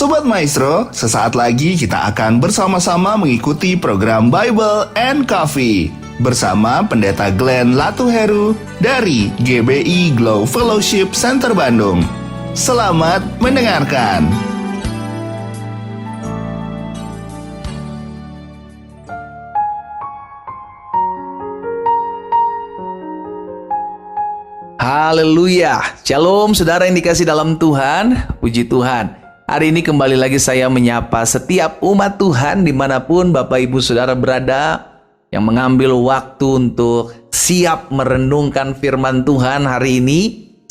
Sobat Maestro, sesaat lagi kita akan bersama-sama mengikuti program Bible and Coffee bersama Pendeta Glenn Latuheru dari GBI Glow Fellowship Center Bandung. Selamat mendengarkan. Haleluya, Shalom saudara yang dikasih dalam Tuhan, puji Tuhan. Hari ini kembali lagi saya menyapa setiap umat Tuhan dimanapun Bapak Ibu Saudara berada, yang mengambil waktu untuk siap merenungkan firman Tuhan hari ini.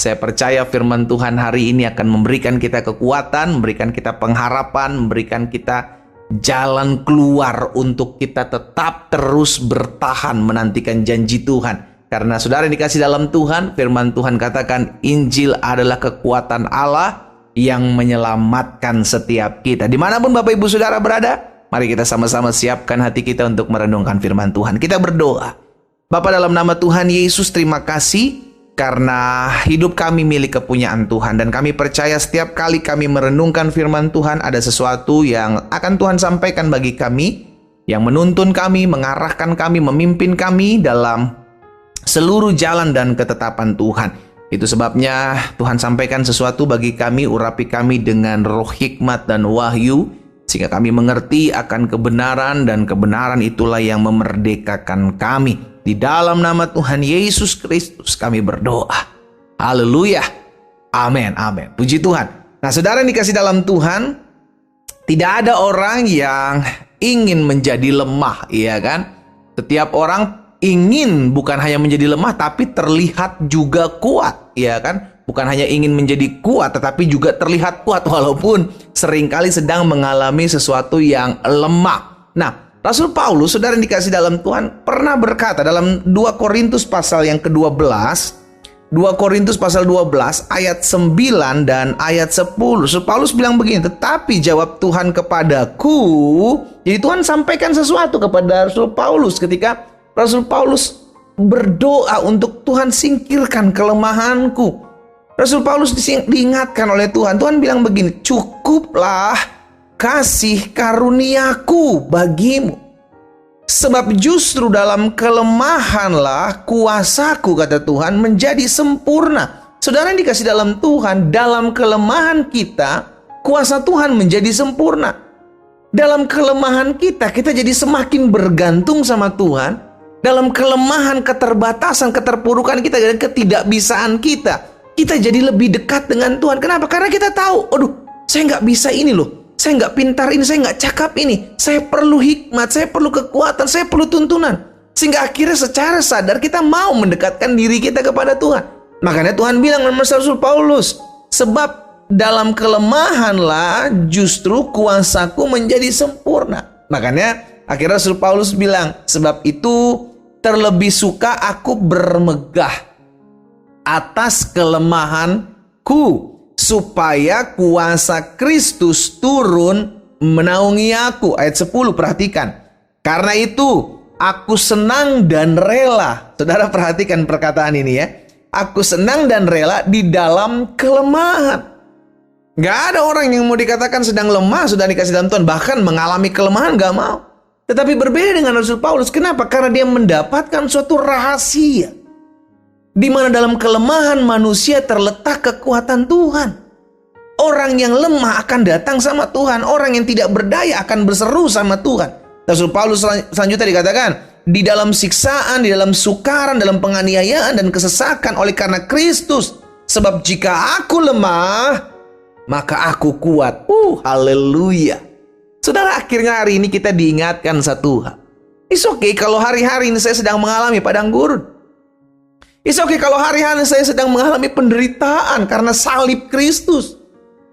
Saya percaya firman Tuhan hari ini akan memberikan kita kekuatan, memberikan kita pengharapan, memberikan kita jalan keluar untuk kita tetap terus bertahan menantikan janji Tuhan. Karena saudara yang dikasih dalam Tuhan, firman Tuhan katakan Injil adalah kekuatan Allah yang menyelamatkan setiap kita. Dimanapun Bapak Ibu Saudara berada, mari kita sama-sama siapkan hati kita untuk merenungkan firman Tuhan. Kita berdoa. Bapa, dalam nama Tuhan Yesus, terima kasih karena hidup kami milik kepunyaan Tuhan. Dan kami percaya setiap kali kami merenungkan firman Tuhan, ada sesuatu yang akan Tuhan sampaikan bagi kami, yang menuntun kami, mengarahkan kami, memimpin kami dalam seluruh jalan dan ketetapan Tuhan. Itu sebabnya Tuhan sampaikan sesuatu bagi kami, urapi kami dengan roh hikmat dan wahyu, sehingga kami mengerti akan kebenaran, dan kebenaran itulah yang memerdekakan kami. Di dalam nama Tuhan Yesus Kristus kami berdoa. Haleluya. Amin, amin. Puji Tuhan. Nah, saudara yang dikasih dalam Tuhan, tidak ada orang yang ingin menjadi lemah, iya kan? Setiap orang ingin bukan hanya menjadi lemah, tapi terlihat juga kuat, ya kan? Bukan hanya ingin menjadi kuat, tetapi juga terlihat kuat, walaupun seringkali sedang mengalami sesuatu yang lemah. Nah, Rasul Paulus, saudara yang dikasih dalam Tuhan, pernah berkata dalam 2 Korintus pasal yang ke-12, 2 Korintus pasal 12, ayat 9 dan ayat 10. Rasul Paulus bilang begini, tetapi jawab Tuhan kepadaku. Jadi Tuhan sampaikan sesuatu kepada Rasul Paulus ketika Rasul Paulus berdoa untuk Tuhan singkirkan kelemahanku. Rasul Paulus diingatkan oleh Tuhan. Tuhan bilang begini, cukuplah kasih karuniaku bagimu. Sebab justru dalam kelemahanlah kuasaku, kata Tuhan, menjadi sempurna. Saudara yang dikasih dalam Tuhan, dalam kelemahan kita, kuasa Tuhan menjadi sempurna. Dalam kelemahan kita jadi semakin bergantung sama Tuhan. Dalam kelemahan, keterbatasan, keterpurukan kita dan ketidakbisaan kita jadi lebih dekat dengan Tuhan. Kenapa? Karena kita tahu, aduh, saya nggak bisa ini loh, saya nggak pintar ini, saya nggak cakap ini, saya perlu hikmat, saya perlu kekuatan, saya perlu tuntunan. Sehingga akhirnya secara sadar kita mau mendekatkan diri kita kepada Tuhan. Makanya Tuhan bilang dalam Rasul Paulus, sebab dalam kelemahanlah justru kuasaku menjadi sempurna. Makanya akhirnya Rasul Paulus bilang, sebab itu terlebih suka aku bermegah atas kelemahanku, supaya kuasa Kristus turun menaungi aku. Ayat 10, perhatikan. Karena itu aku senang dan rela. Saudara perhatikan perkataan ini ya. Aku senang dan rela di dalam kelemahan. Gak ada orang yang mau dikatakan sedang lemah sudah dikasih dalam Tuhan, bahkan mengalami kelemahan gak mau. Tetapi berbeda dengan Rasul Paulus. Kenapa? Karena dia mendapatkan suatu rahasia, di mana dalam kelemahan manusia terletak kekuatan Tuhan. Orang yang lemah akan datang sama Tuhan. Orang yang tidak berdaya akan berseru sama Tuhan. Rasul Paulus selanjutnya dikatakan, di dalam siksaan, di dalam sukaran, dalam penganiayaan dan kesesakan oleh karena Kristus. Sebab jika aku lemah, maka aku kuat. Haleluya. Saudara, akhirnya hari ini kita diingatkan satu hal. It's okay kalau hari-hari ini saya sedang mengalami padang gurun. It's okay kalau hari-hari ini saya sedang mengalami penderitaan karena salib Kristus.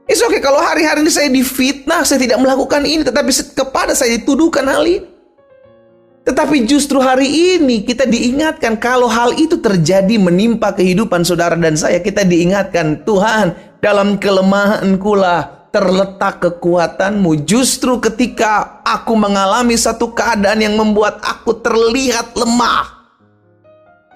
It's okay kalau hari-hari ini saya difitnah, saya tidak melakukan ini, tetapi kepada saya dituduhkan hal ini. Tetapi justru hari ini kita diingatkan kalau hal itu terjadi menimpa kehidupan saudara dan saya, kita diingatkan, Tuhan, dalam kelemahanku lah terletak kekuatanmu. Justru ketika aku mengalami satu keadaan yang membuat aku terlihat lemah,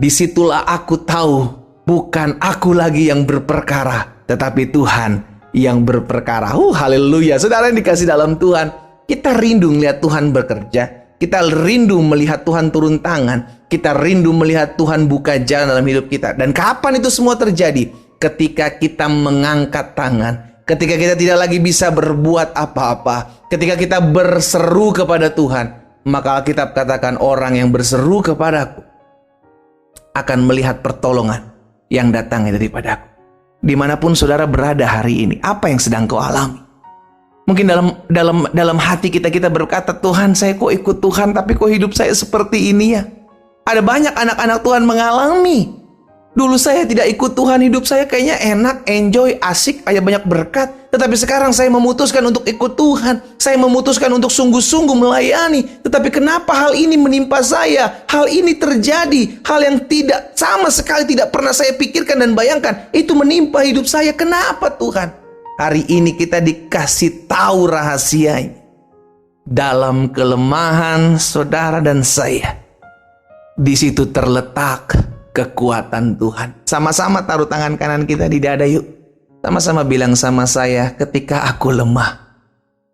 disitulah aku tahu bukan aku lagi yang berperkara, tetapi Tuhan yang berperkara. Haleluya. Saudara yang dikasih dalam Tuhan, kita rindu melihat Tuhan bekerja. Kita rindu melihat Tuhan turun tangan. Kita rindu melihat Tuhan buka jalan dalam hidup kita. Dan kapan itu semua terjadi? Ketika kita mengangkat tangan. Ketika kita tidak lagi bisa berbuat apa-apa. Ketika kita berseru kepada Tuhan. Maka Alkitab katakan orang yang berseru kepadaku akan melihat pertolongan yang datangnya daripadaku. Dimanapun saudara berada hari ini, apa yang sedang kau alami? Mungkin dalam hati kita berkata, Tuhan, saya kok ikut Tuhan, tapi kok hidup saya seperti ini ya? Ada banyak anak-anak Tuhan mengalami. Dulu saya tidak ikut Tuhan, hidup saya kayaknya enak, enjoy, asik, ada banyak berkat. Tetapi sekarang saya memutuskan untuk ikut Tuhan. Saya memutuskan untuk sungguh-sungguh melayani. Tetapi kenapa hal ini menimpa saya? Hal ini terjadi. Hal yang tidak sama sekali tidak pernah saya pikirkan dan bayangkan. Itu menimpa hidup saya. Kenapa Tuhan? Hari ini kita dikasih tahu rahasianya. Dalam kelemahan saudara dan saya, di situ terletak kekuatan Tuhan. Sama-sama taruh tangan kanan kita di dada yuk. Sama-sama bilang sama saya, ketika aku lemah,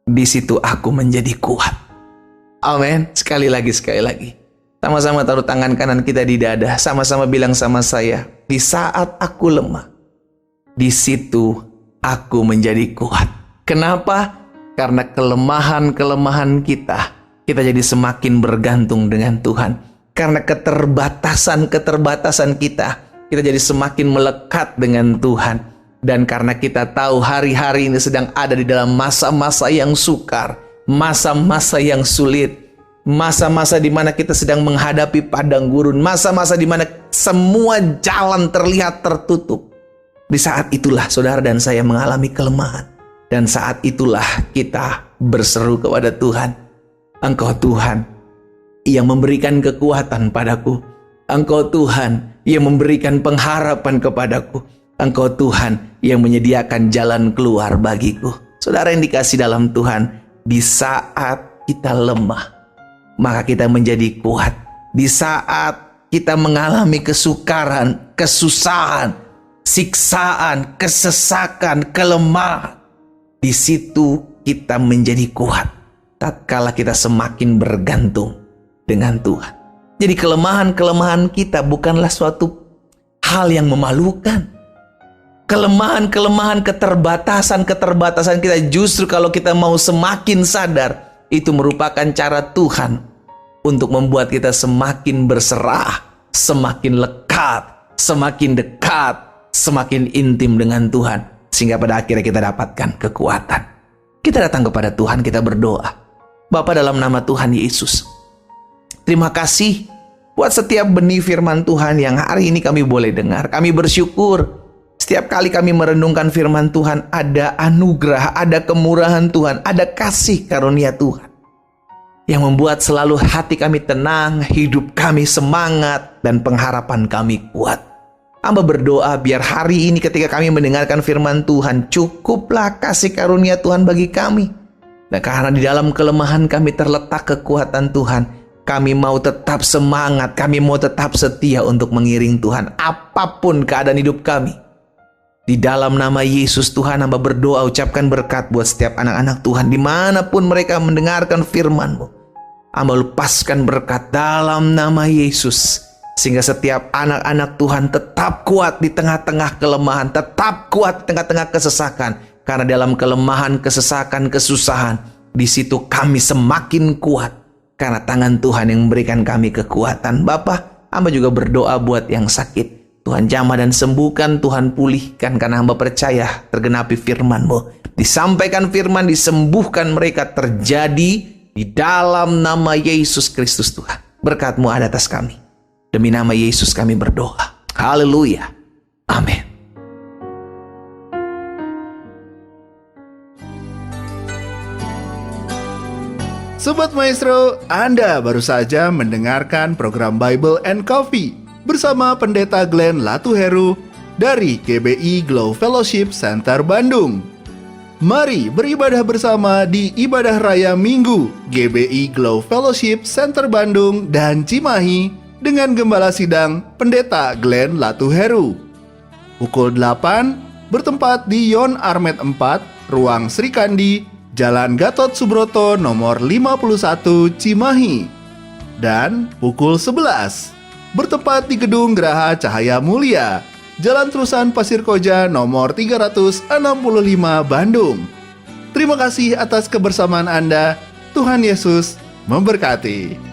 di situ aku menjadi kuat. Amin. Sekali lagi. Sama-sama taruh tangan kanan kita di dada. Sama-sama bilang sama saya, di saat aku lemah, di situ aku menjadi kuat. Kenapa? Karena kelemahan-kelemahan kita jadi semakin bergantung dengan Tuhan. Karena keterbatasan kita jadi semakin melekat dengan Tuhan. Dan karena kita tahu hari-hari ini sedang ada di dalam masa-masa yang sukar, masa-masa yang sulit, masa-masa di mana kita sedang menghadapi padang gurun, masa-masa di mana semua jalan terlihat tertutup. Di saat itulah saudara dan saya mengalami kelemahan. Dan saat itulah kita berseru kepada Tuhan. Engkau Tuhan yang memberikan kekuatan padaku. Engkau Tuhan yang memberikan pengharapan kepadaku. Engkau Tuhan yang menyediakan jalan keluar bagiku. Saudara yang dikasih dalam Tuhan, di saat kita lemah, maka kita menjadi kuat. Di saat kita mengalami kesukaran, kesusahan, siksaan, kesesakan, kelemahan, di situ kita menjadi kuat. Tatkala kita semakin bergantung dengan Tuhan. Jadi kelemahan-kelemahan kita bukanlah suatu hal yang memalukan. Kelemahan-kelemahan, keterbatasan kita justru kalau kita mau semakin sadar, itu merupakan cara Tuhan untuk membuat kita semakin berserah, semakin lekat, semakin dekat, semakin intim dengan Tuhan. Sehingga pada akhirnya kita dapatkan kekuatan. Kita datang kepada Tuhan, kita berdoa. Bapa, dalam nama Tuhan Yesus, terima kasih buat setiap benih firman Tuhan yang hari ini kami boleh dengar. Kami bersyukur setiap kali kami merenungkan firman Tuhan, ada anugerah, ada kemurahan Tuhan, ada kasih karunia Tuhan yang membuat selalu hati kami tenang, hidup kami semangat, dan pengharapan kami kuat. Hamba berdoa biar hari ini ketika kami mendengarkan firman Tuhan, cukuplah kasih karunia Tuhan bagi kami. Dan karena di dalam kelemahan kami terletak kekuatan Tuhan, kami mau tetap semangat, kami mau tetap setia untuk mengiring Tuhan apapun keadaan hidup kami. Di dalam nama Yesus Tuhan, hamba berdoa, ucapkan berkat buat setiap anak-anak Tuhan dimanapun mereka mendengarkan firman-Mu. Hamba lepaskan berkat dalam nama Yesus, sehingga setiap anak-anak Tuhan tetap kuat di tengah-tengah kelemahan, tetap kuat di tengah-tengah kesesakan. Karena dalam kelemahan, kesesakan, kesusahan, di situ kami semakin kuat. Karena tangan Tuhan yang memberikan kami kekuatan. Bapa, hamba juga berdoa buat yang sakit. Tuhan jamah dan sembuhkan, Tuhan pulihkan, karena hamba percaya tergenapi firman-Mu. Disampaikan firman, disembuhkan mereka, terjadi di dalam nama Yesus Kristus Tuhan. Berkat-Mu ada atas kami. Demi nama Yesus kami berdoa. Haleluya. Amin. Sobat Maestro, Anda baru saja mendengarkan program Bible and Coffee bersama Pendeta Glenn Latuheru dari GBI Glow Fellowship Center Bandung. Mari beribadah bersama di Ibadah Raya Minggu GBI Glow Fellowship Center Bandung dan Cimahi dengan Gembala Sidang Pendeta Glenn Latuheru. Pukul 8 bertempat di Yon Armet 4, Ruang Sri Kandi, Jalan Gatot Subroto nomor 51 Cimahi. Dan pukul 11, bertempat di Gedung Geraha Cahaya Mulia, Jalan Terusan Pasir Koja nomor 365 Bandung. Terima kasih atas kebersamaan Anda. Tuhan Yesus memberkati.